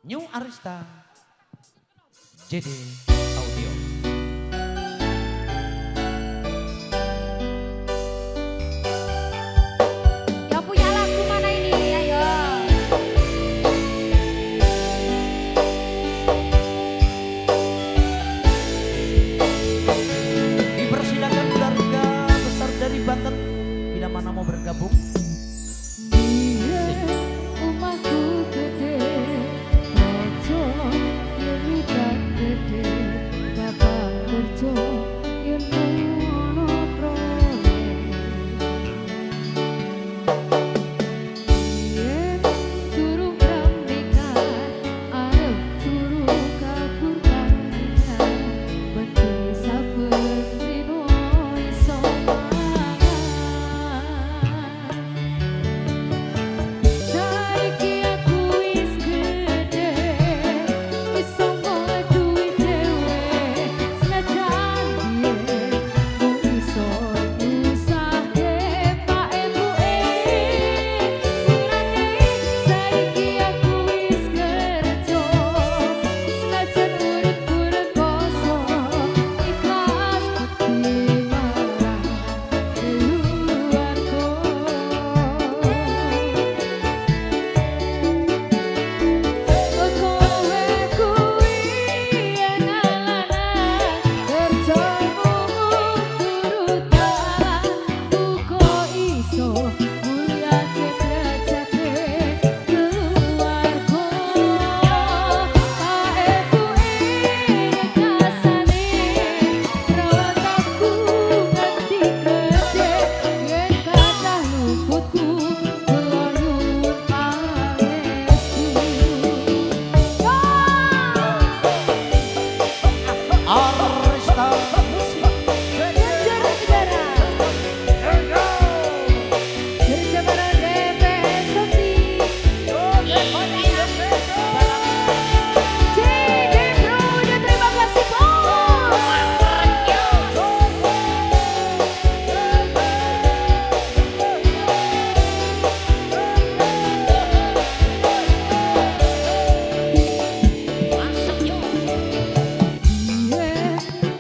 New Arista JD Audio. Yang punya lagu mana ini? Ayo. Dipersilakan keluarga besar dari Banten bila mana mau bergabung. Rumahku gede, bojo yen udan gede, bapak kerja yen ono proyek. Yen durung rambikan, arep turu kabur kawinan, beti saben dino iso mangan. Saiki aku wis gede, iso golek duit dhewe, senajan biyen mung iso nyusahke pak ebuke. Pirane saiki aku wis kerja, senajan uripku rekoso, ikhlas bukti marang keluarga. Kowe kuwi yen alanan kerjamu turut dalan uga iso mulyake derajate keluarga. Pak ebuke rekasane rawat aku nganti gede, yen kathah luputku kula nyuwun pangestu. Arista Musik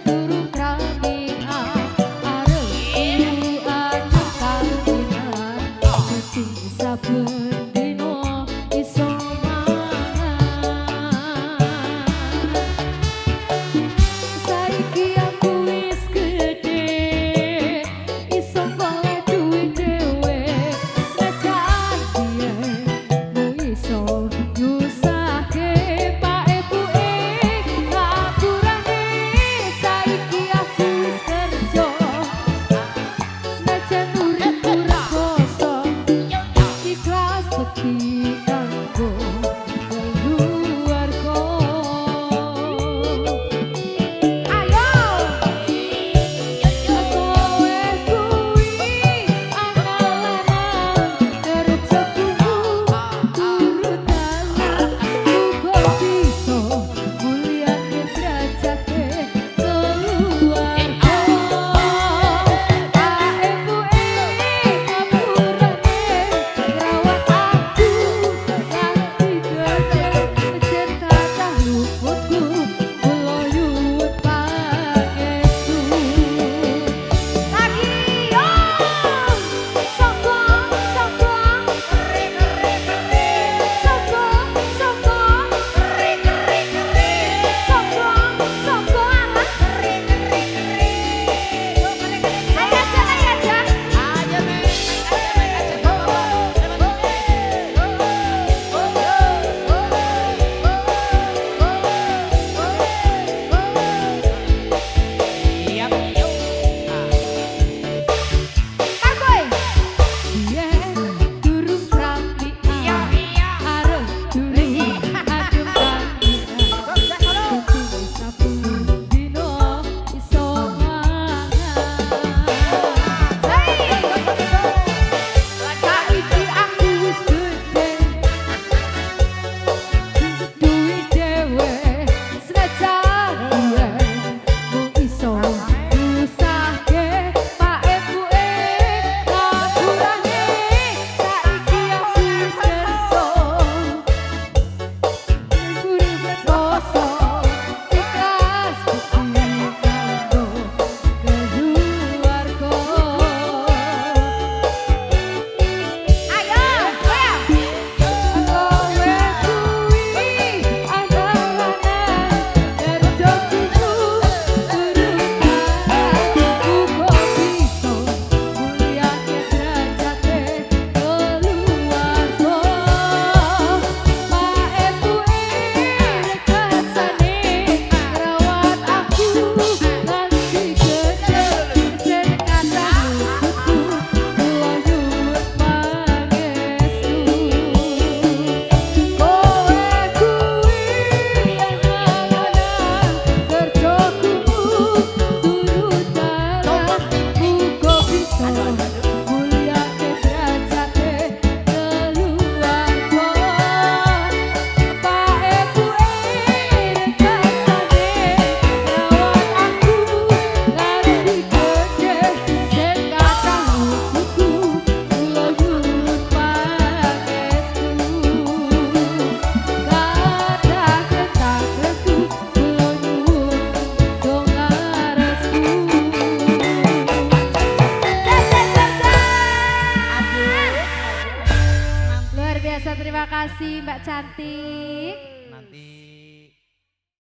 Durung rampingan, arep turu anak kawinan, beti saben dino iso Terima kasih Mbak Cantik.